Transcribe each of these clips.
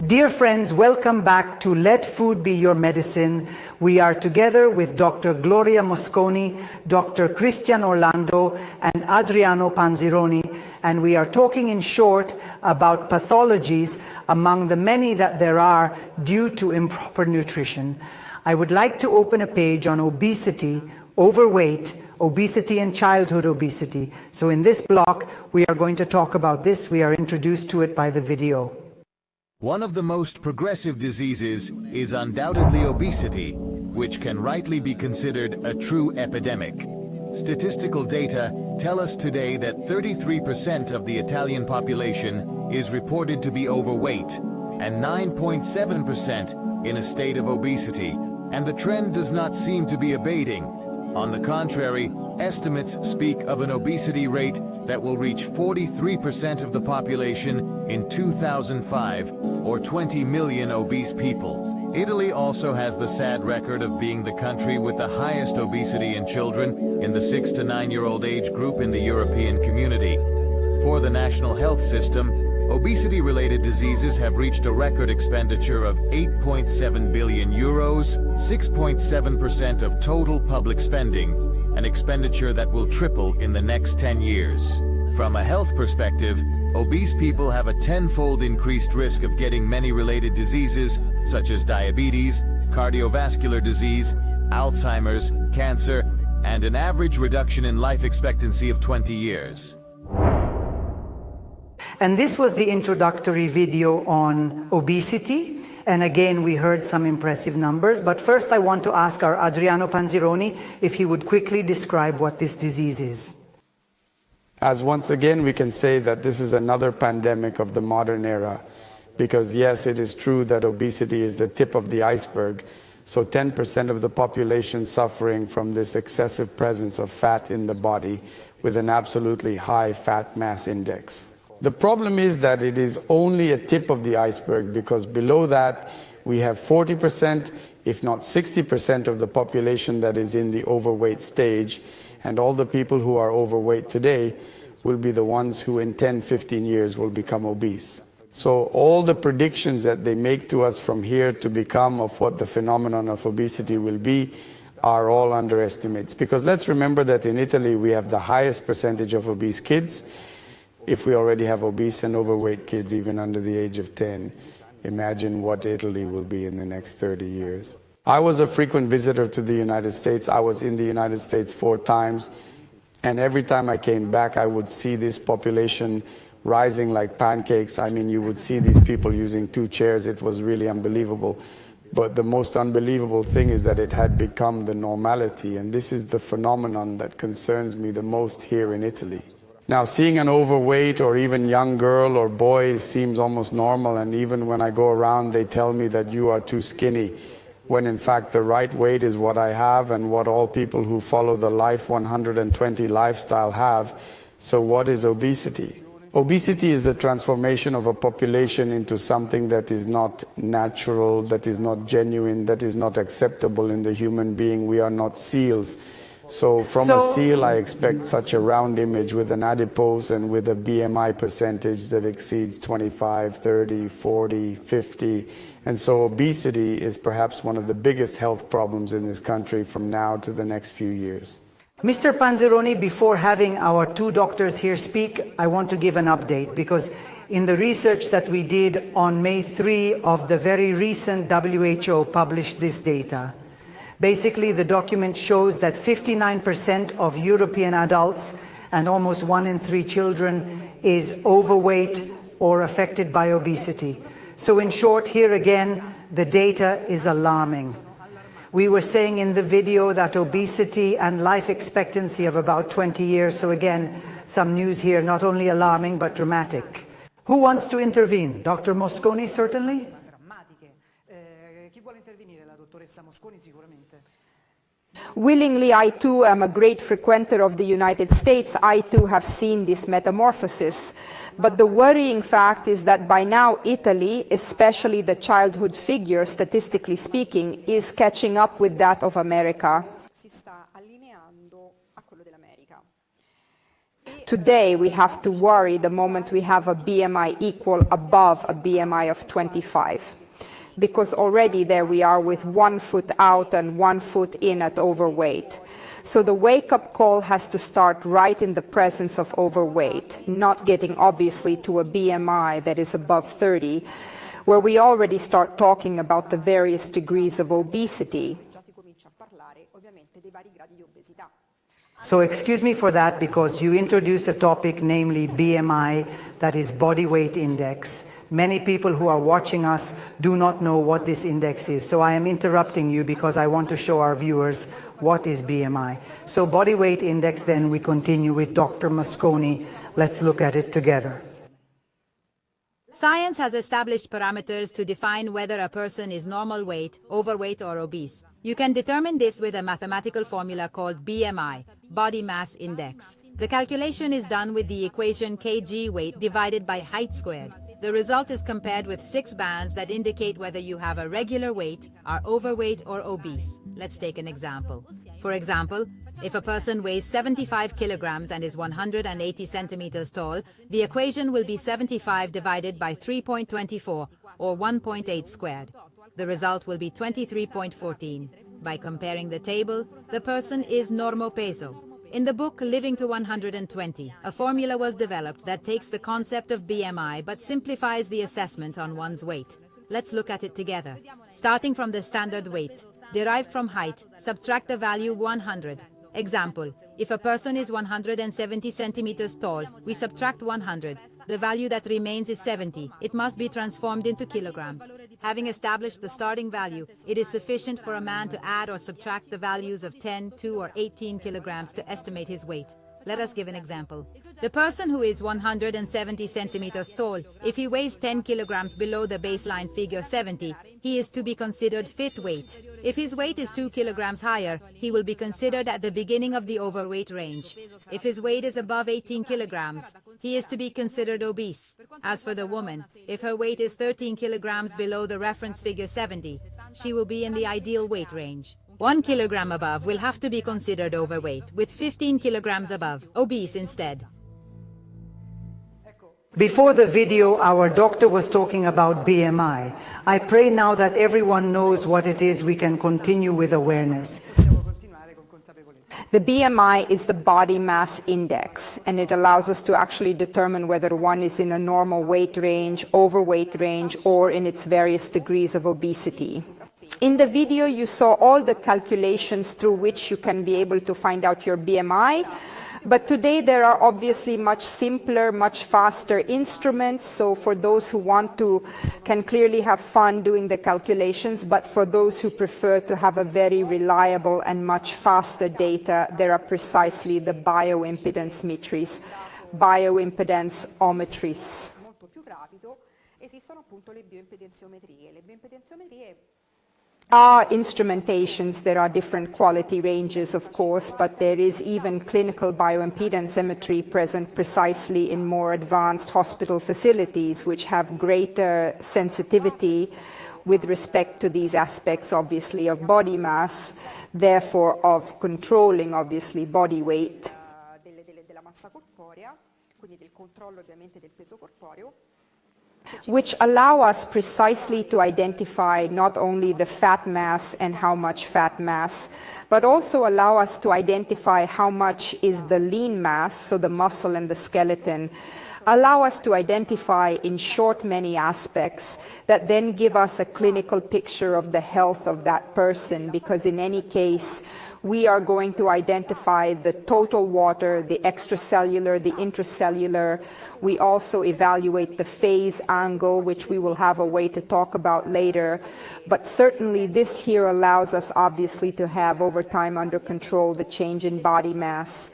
Dear friends, welcome back to Let Food Be Your Medicine. We are together with Dr. Gloria Mosconi, Dr. Christian Orlando, and Adriano Panzironi, and we are talking in short about pathologies among the many that there are due to improper nutrition. I would like to open a page on obesity, overweight, obesity and childhood obesity. So in this block, we are going to talk about this. We are introduced to it by the video. One of the most progressive diseases is undoubtedly obesity, which can rightly be considered a true epidemic. Statistical data tell us today that 33% of the Italian population is reported to be overweight and 9.7% in a state of obesity, and the trend does not seem to be abating. On the contrary, estimates speak of an obesity rate that will reach 43% of the population in 2005, or 20 million obese people. Italy also has the sad record of being the country with the highest obesity in children in the 6 to 9-year-old age group in the European community. For the national health system, obesity-related diseases have reached a record expenditure of 8.7 billion euros, 6.7% of total public spending, an expenditure that will triple in the next 10 years. From a health perspective, obese people have a tenfold increased risk of getting many related diseases such as diabetes, cardiovascular disease, Alzheimer's, cancer, and an average reduction in life expectancy of 20 years. And this was the introductory video on obesity. And again, we heard some impressive numbers. But first, I want to ask our Adriano Panzironi if he would quickly describe what this disease is. As once again, we can say that this is another pandemic of the modern era. Because yes, it is true that obesity is the tip of the iceberg. So 10% of the population suffering from this excessive presence of fat in the body with an absolutely high fat mass index. The problem is that it is only a tip of the iceberg, because below that we have 40%, if not 60% of the population that is in the overweight stage, and all the people who are overweight today will be the ones who in 10-15 years will become obese. So all the predictions that they make to us from here to become of what the phenomenon of obesity will be are all underestimates. Because let's remember that in Italy we have the highest percentage of obese kids. If we already have obese and overweight kids even under the age of 10, imagine what Italy will be in the next 30 years. I was a frequent visitor to the United States. I was in the United States 4 times, and every time I came back, I would see this population rising like pancakes. I mean, you would see these people using 2 chairs. It was really unbelievable. But the most unbelievable thing is that it had become the normality, and this is the phenomenon that concerns me the most here in Italy. Now, seeing an overweight or even young girl or boy seems almost normal, and even when I go around they tell me that you are too skinny, when in fact the right weight is what I have and what all people who follow the Life 120 lifestyle have. So what is obesity? Obesity is the transformation of a population into something that is not natural, that is not genuine, that is not acceptable in the human being. We are not seals. So from a seal, I expect such a round image with an adipose and with a BMI percentage that exceeds 25, 30, 40, 50. And so obesity is perhaps one of the biggest health problems in this country from now to the next few years. Mr. Panzironi, before having our 2 doctors here speak, I want to give an update, because in the research that we did on May 3 of the very recent WHO published this data. Basically, the document shows that 59% of European adults and almost 1 in 3 children is overweight or affected by obesity. So in short, here again, the data is alarming. We were saying in the video that obesity and life expectancy of about 20 years. So again, some news here, not only alarming, but dramatic. Who wants to intervene? Dr. Mosconi, certainly? Willingly, I too am a great frequenter of the United States. I too have seen this metamorphosis. But the worrying fact is that by now Italy, especially the childhood figure, statistically speaking, is catching up with that of America. Today, we have to worry the moment we have a BMI equal above a BMI of 25, because already there we are with 1 foot out and 1 foot in at overweight. So the wake-up call has to start right in the presence of overweight, not getting obviously to a BMI that is above 30, where we already start talking about the various degrees of obesity. So excuse me for that, because you introduced a topic, namely BMI, that is body weight index. Many people who are watching us do not know what this index is. So I am interrupting you because I want to show our viewers what is BMI. So body weight index, then we continue with Dr. Mosconi. Let's look at it together. Science has established parameters to define whether a person is normal weight, overweight, or obese. You can determine this with a mathematical formula called BMI, body mass index. The calculation is done with the equation kg weight divided by height squared. The result is compared with 6 bands that indicate whether you have a regular weight, are overweight, or obese. Let's take an example. For example, if a person weighs 75 kilograms and is 180 centimeters tall, the equation will be 75 divided by 3.24, or 1.8 squared. The result will be 23.14. By comparing the table, the person is normopeso. In the book Living to 120, a formula was developed that takes the concept of BMI but simplifies the assessment on one's weight. Let's look at it together. Starting from the standard weight, derived from height, subtract the value 100. Example, if a person is 170 centimeters tall, we subtract 100. The value that remains is 70. It must be transformed into kilograms. Having established the starting value, it is sufficient for a man to add or subtract the values of 10, 2, or 18 kilograms to estimate his weight. Let us give an example. The person who is 170 centimeters tall, if he weighs 10 kilograms below the baseline figure 70, he is to be considered fit weight. If his weight is 2 kilograms higher, he will be considered at the beginning of the overweight range. If his weight is above 18 kilograms, he is to be considered obese. As for the woman, if her weight is 13 kilograms below the reference figure 70, she will be in the ideal weight range. 1 kilogram above will have to be considered overweight, with 15 kilograms above, obese instead. Before the video, our doctor was talking about BMI. I pray now that everyone knows what it is, we can continue with awareness. The BMI is the body mass index, and it allows us to actually determine whether one is in a normal weight range, overweight range, or in its various degrees of obesity. In the video, you saw all the calculations through which you can be able to find out your BMI. But today there are obviously much simpler, much faster instruments. So for those who want to, can clearly have fun doing the calculations. But for those who prefer to have a very reliable and much faster data, there are precisely the bioimpedance metries, bioimpedanceometries. Are instrumentations. There are different quality ranges, of course, but there is even clinical bioimpedanceometry present precisely in more advanced hospital facilities, which have greater sensitivity with respect to these aspects, obviously, of body mass, therefore of controlling, obviously, body weight. Which allow us precisely to identify not only the fat mass and how much fat mass, but also allow us to identify how much is the lean mass, so the muscle and the skeleton, allow us to identify in short many aspects that then give us a clinical picture of the health of that person, because in any case, we are going to identify the total water, the extracellular, the intracellular. We also evaluate the phase angle, which we will have a way to talk about later. But certainly this here allows us obviously to have over time under control the change in body mass.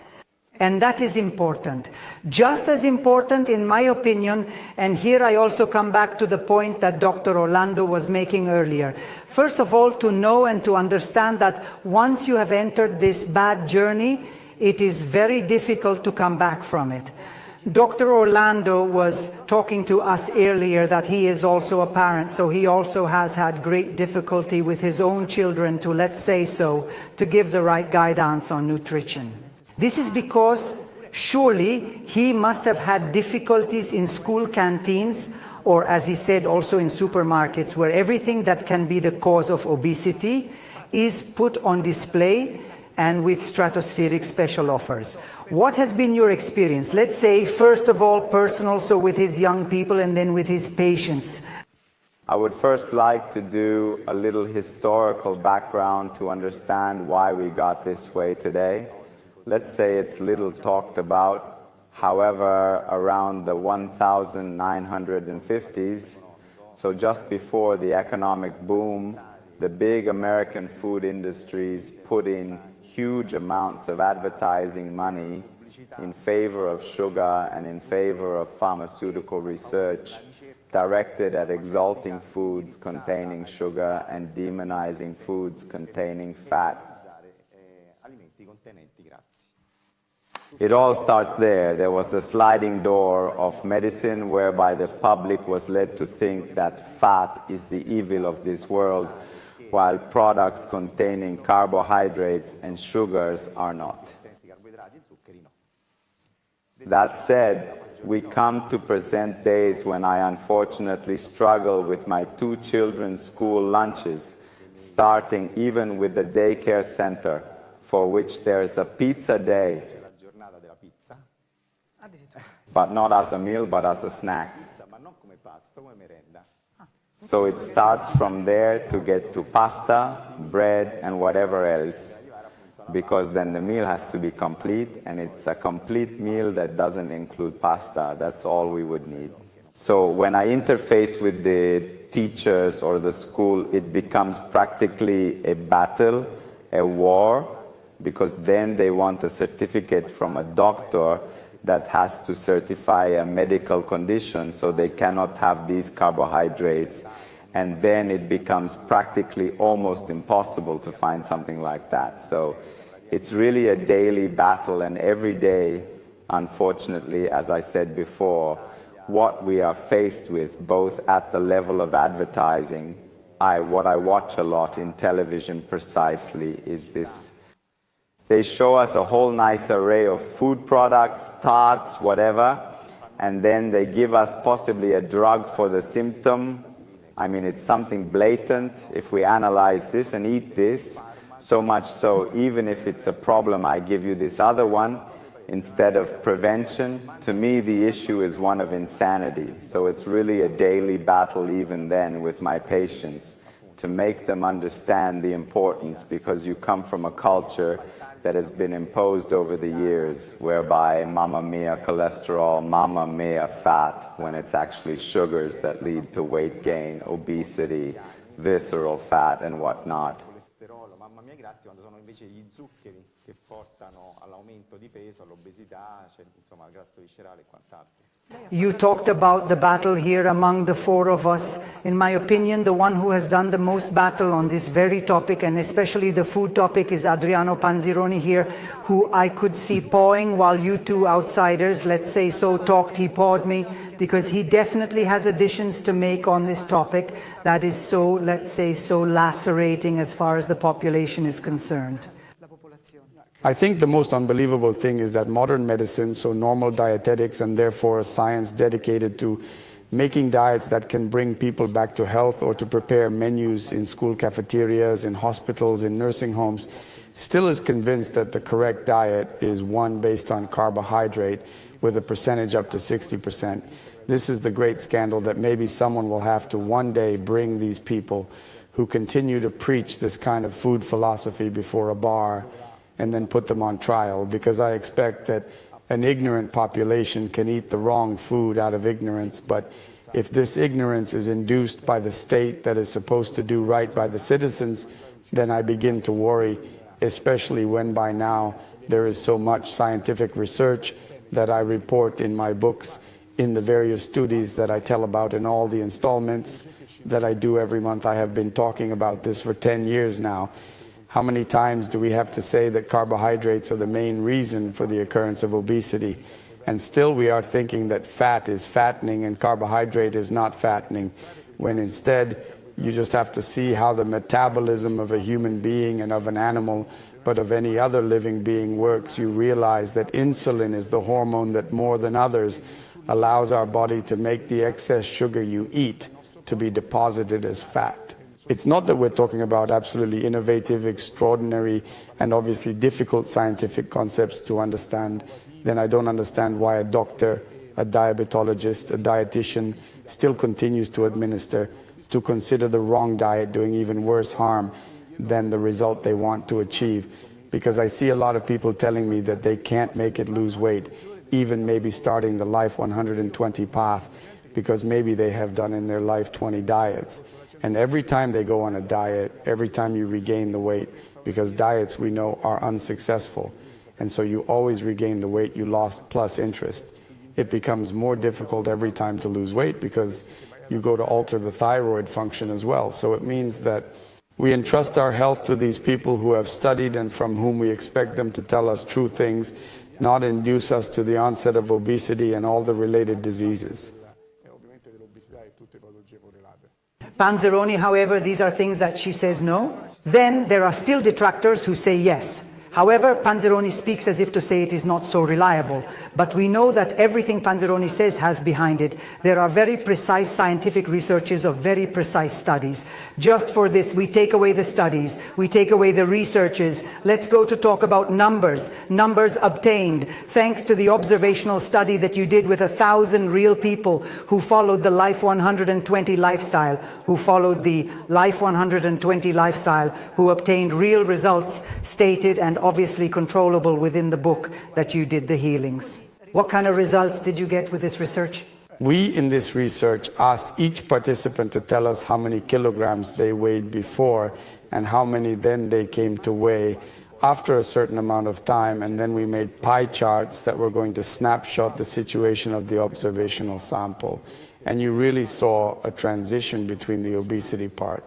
And that is important. Just as important, in my opinion, and here I also come back to the point that Dr. Orlando was making earlier. First of all, to know and to understand that once you have entered this bad journey, it is very difficult to come back from it. Dr. Orlando was talking to us earlier that he is also a parent, so he also has had great difficulty with his own children to, let's say so, to give the right guidance on nutrition. This is because surely he must have had difficulties in school canteens, or as he said, also in supermarkets, where everything that can be the cause of obesity is put on display and with stratospheric special offers. What has been your experience? Let's say, first of all, personal, so with his young people, and then with his patients. I would first like to do a little historical background to understand why we got this way today. Let's say it's little talked about. However, around the 1950s, so just before the economic boom, the big American food industries put in huge amounts of advertising money in favor of sugar and in favor of pharmaceutical research directed at exalting foods containing sugar and demonizing foods containing fat. It all starts there. There was the sliding door of medicine whereby the public was led to think that fat is the evil of this world, while products containing carbohydrates and sugars are not. That said, we come to present days when I unfortunately struggle with my 2 children's school lunches, starting even with the daycare center, for which there is a pizza day, but not as a meal, but as a snack. So it starts from there to get to pasta, bread, and whatever else, because then the meal has to be complete, and it's a complete meal that doesn't include pasta. That's all we would need. So when I interface with the teachers or the school, it becomes practically a battle, a war, because then they want a certificate from a doctor that has to certify a medical condition, so they cannot have these carbohydrates. And then it becomes practically almost impossible to find something like that. So it's really a daily battle, and every day, unfortunately, as I said before, what we are faced with, both at the level of advertising, what I watch a lot in television precisely is this. They show us a whole nice array of food products, tarts, whatever, and then they give us possibly a drug for the symptom. I mean, it's something blatant. If we analyze this and eat this, so much so, even if it's a problem, I give you this other one instead of prevention. To me, the issue is one of insanity. So it's really a daily battle even then with my patients to make them understand the importance, because you come from a culture that has been imposed over the years, whereby mamma mia cholesterol, mamma mia fat, when it's actually sugars that lead to weight gain, obesity, visceral fat, and whatnot. Mamma mia grazie, quando sono invece gli zuccheri che portano all'aumento di peso, all'obesità, cioè, insomma, al grasso viscerale e quant'altro. You talked about the battle here among the 4 of us. In my opinion, the one who has done the most battle on this very topic, and especially the food topic, is Adriano Panzironi here, who I could see pawing while you 2 outsiders, let's say so, talked. He pawed me because he definitely has additions to make on this topic that is so, let's say, so lacerating as far as the population is concerned. I think the most unbelievable thing is that modern medicine, so normal dietetics, and therefore a science dedicated to making diets that can bring people back to health, or to prepare menus in school cafeterias, in hospitals, in nursing homes, still is convinced that the correct diet is one based on carbohydrate with a percentage up to 60%. This is the great scandal that maybe someone will have to one day bring these people who continue to preach this kind of food philosophy before a bar and then put them on trial, because I expect that an ignorant population can eat the wrong food out of ignorance, but if this ignorance is induced by the state that is supposed to do right by the citizens, then I begin to worry, especially when by now there is so much scientific research that I report in my books, in the various studies that I tell about in all the installments that I do every month. I have been talking about this for 10 years now. How many times do we have to say that carbohydrates are the main reason for the occurrence of obesity? And still we are thinking that fat is fattening and carbohydrate is not fattening, when instead you just have to see how the metabolism of a human being and of an animal but of any other living being works, you realize that insulin is the hormone that more than others allows our body to make the excess sugar you eat to be deposited as fat. It's not that we're talking about absolutely innovative, extraordinary, and obviously difficult scientific concepts to understand. Then I don't understand why a doctor, a diabetologist, a dietitian still continues to administer, to consider the wrong diet doing even worse harm than the result they want to achieve. Because I see a lot of people telling me that they can't make it lose weight, even maybe starting the Life 120 path, because maybe they have done in their life 20 diets. And every time they go on a diet, every time you regain the weight, because diets we know are unsuccessful, and so you always regain the weight you lost plus interest. It becomes more difficult every time to lose weight because you go to alter the thyroid function as well. So it means that we entrust our health to these people who have studied and from whom we expect them to tell us true things, not induce us to the onset of obesity and all the related diseases. Panzironi, however, these are things that she says no. Then there are still detractors who say yes. However, Panzironi speaks as if to say it is not so reliable. But we know that everything Panzironi says has behind it. There are very precise scientific researches of very precise studies. Just for this, we take away the studies, we take away the researches. Let's go to talk about numbers. Numbers obtained thanks to the observational study that you did with 1,000 real people who followed the Life 120 lifestyle, who followed the Life 120 lifestyle, who obtained real results stated and obviously controllable within the book that you did the healings. What kind of results did you get with this research? We in this research asked each participant to tell us how many kilograms they weighed before and how many then they came to weigh after a certain amount of time, and then we made pie charts that were going to snapshot the situation of the observational sample. And you really saw a transition between the obesity part,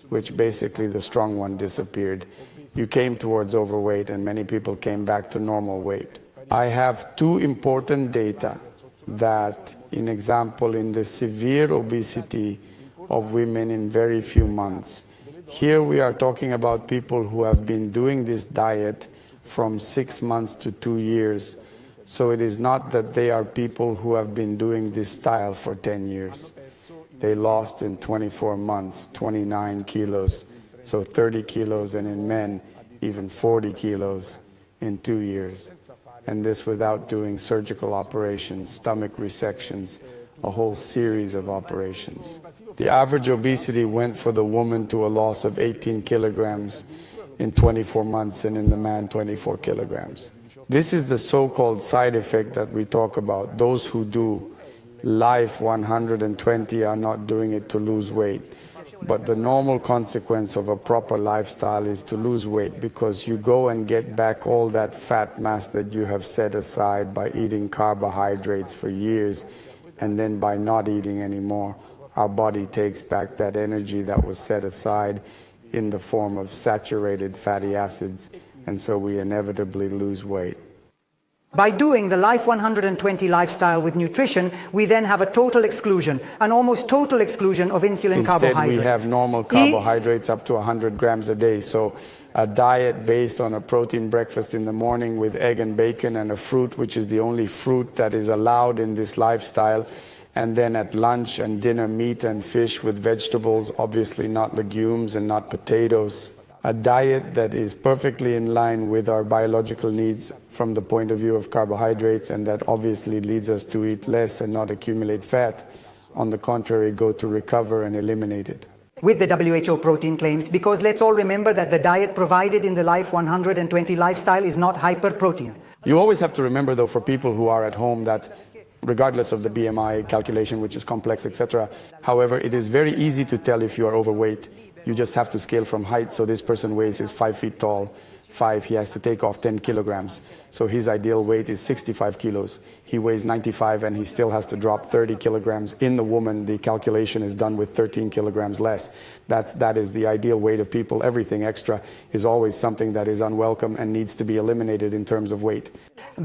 which basically the strong one disappeared. You came towards overweight and many people came back to normal weight. I have two important data that, in example, in the severe obesity of women in very few months. Here we are talking about people who have been doing this diet from 6 months to 2 years. So it is not that they are people who have been doing this style for 10 years. They lost in 24 months 29 kilos. So 30 kilos, and in men, even 40 kilos in 2 years. And this without doing surgical operations, stomach resections, a whole series of operations. The average obesity went for the woman to a loss of 18 kilograms in 24 months, and in the man 24 kilograms. This is the so-called side effect that we talk about. Those who do Life 120 are not doing it to lose weight. But the normal consequence of a proper lifestyle is to lose weight, because you go and get back all that fat mass that you have set aside by eating carbohydrates for years, and then by not eating anymore, our body takes back that energy that was set aside in the form of saturated fatty acids, and so we inevitably lose weight. By doing the Life 120 lifestyle with nutrition, we then have a total exclusion, an almost total exclusion of insulin carbohydrates. Instead, we have normal carbohydrates up to 100 grams a day. So a diet based on a protein breakfast in the morning with egg and bacon and a fruit, which is the only fruit that is allowed in this lifestyle. And then at lunch and dinner, meat and fish with vegetables, obviously not legumes and not potatoes. A diet that is perfectly in line with our biological needs from the point of view of carbohydrates, and that obviously leads us to eat less and not accumulate fat. On the contrary, go to recover and eliminate it. With the WHO protein claims, because let's all remember that the diet provided in the Life 120 lifestyle is not hyperprotein. You always have to remember, though, for people who are at home, that regardless of the BMI calculation, which is complex, etc., however, it is very easy to tell if you are overweight. You just have to scale from height. So this person is 5 feet tall, 5, he has to take off 10 kilograms. So his ideal weight is 65 kilos. He weighs 95 and he still has to drop 30 kilograms. In the woman, the calculation is done with 13 kilograms less. That is the ideal weight of people. Everything extra is always something that is unwelcome and needs to be eliminated in terms of weight.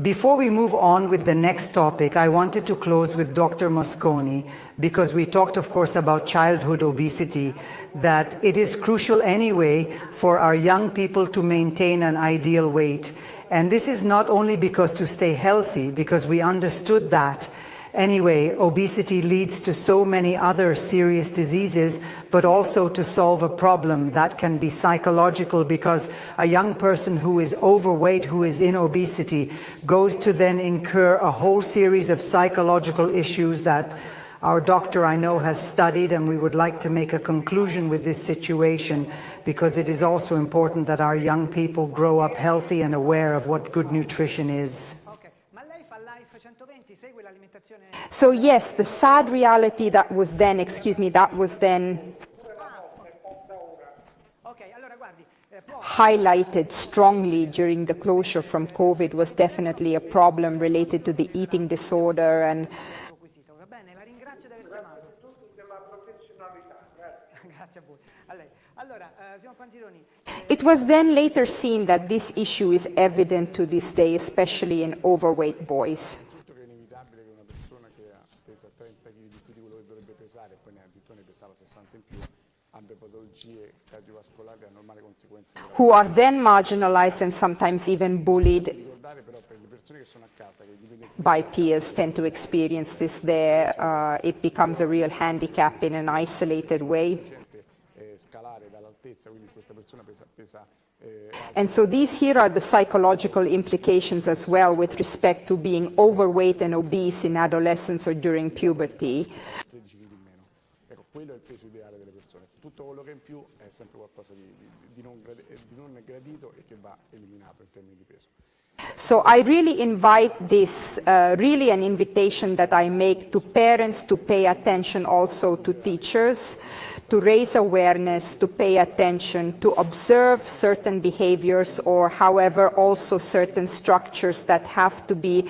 Before we move on with the next topic, I wanted to close with Dr. Mosconi, because we talked, of course, about childhood obesity, that it is crucial anyway for our young people to maintain maintain an ideal weight. And this is not only because to stay healthy, because we understood that anyway, obesity leads to so many other serious diseases, but also to solve a problem that can be psychological, because a young person who is overweight, who is in obesity, goes to then incur a whole series of psychological issues that our doctor, I know, has studied, and we would like to make a conclusion with this situation, because it is also important that our young people grow up healthy and aware of what good nutrition is. So yes, the sad reality that was then, highlighted strongly during the closure from COVID was definitely a problem related to the eating disorder and it was then later seen that this issue is evident to this day, especially in overweight boys. Who are then marginalized and sometimes even bullied by peers, tend to experience this there. It becomes a real handicap in an isolated way. And so here are the psychological implications as well with respect to being overweight and obese in adolescence or during puberty. So I really invite this, really an invitation that I make to parents to pay attention, also to teachers, to raise awareness, to pay attention, to observe certain behaviors, or however also certain structures that have to be,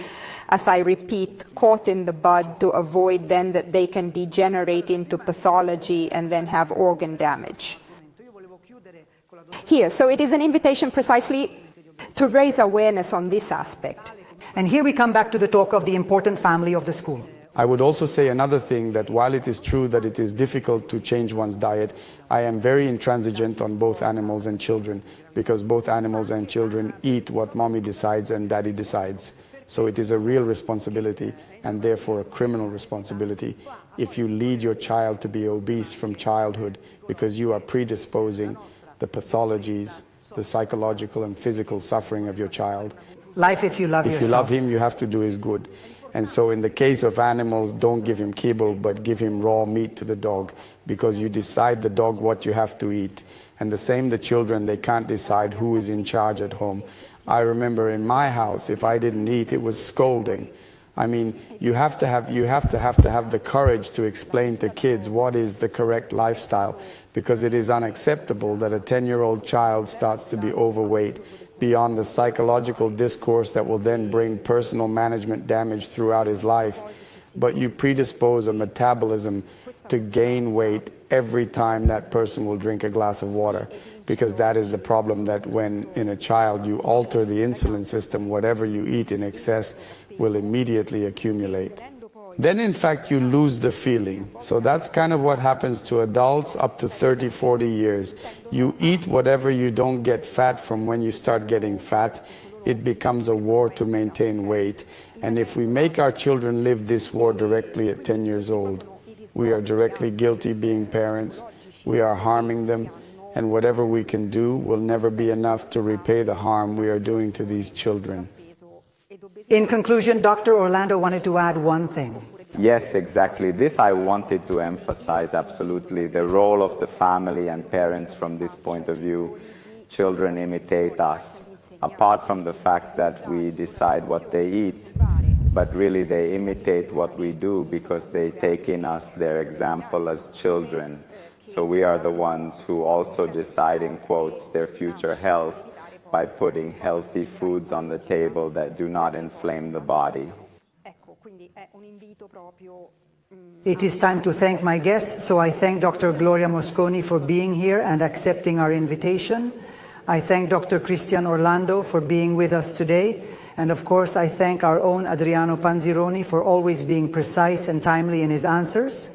as I repeat, caught in the bud to avoid then that they can degenerate into pathology and then have organ damage. Here, so it is an invitation precisely to raise awareness on this aspect. And here we come back to the talk of the important family of the school. I would also say another thing, that while it is true that it is difficult to change one's diet, I am very intransigent on both animals and children, because both animals and children eat what mommy decides and daddy decides. So it is a real responsibility, and therefore a criminal responsibility, if you lead your child to be obese from childhood, because you are predisposing the pathologies, the psychological and physical suffering of your child. Life, if you love yourself. If you love him, you have to do his good. And so in the case of animals, don't give him kibble, but give him raw meat to the dog, because you decide the dog what you have to eat. And the same the children, they can't decide who is in charge at home. I remember in my house, if I didn't eat, it was scolding. I mean, you have to have the courage to explain to kids what is the correct lifestyle, because it is unacceptable that a 10-year-old child starts to be overweight beyond the psychological discourse that will then bring personal management damage throughout his life. But you predispose a metabolism to gain weight every time that person will drink a glass of water, because that is the problem, that when in a child you alter the insulin system, whatever you eat in excess will immediately accumulate. Then in fact you lose the feeling. So that's kind of what happens to adults up to 30, 40 years. You eat whatever you don't get fat from. When you start getting fat, it becomes a war to maintain weight. And if we make our children live this war directly at 10 years old, we are directly guilty being parents. We are harming them, and whatever we can do will never be enough to repay the harm we are doing to these children. In conclusion, Dr. Orlando wanted to add one thing. Yes, exactly. This I wanted to emphasize, absolutely. The role of the family and parents from this point of view. Children imitate us, apart from the fact that we decide what they eat, but really they imitate what we do because they take in us their example as children. So we are the ones who also decide, in quotes, their future health by putting healthy foods on the table that do not inflame the body. It is time to thank my guests, so I thank Dr. Gloria Mosconi for being here and accepting our invitation. I thank Dr. Christian Orlando for being with us today. And of course, I thank our own Adriano Panzironi for always being precise and timely in his answers.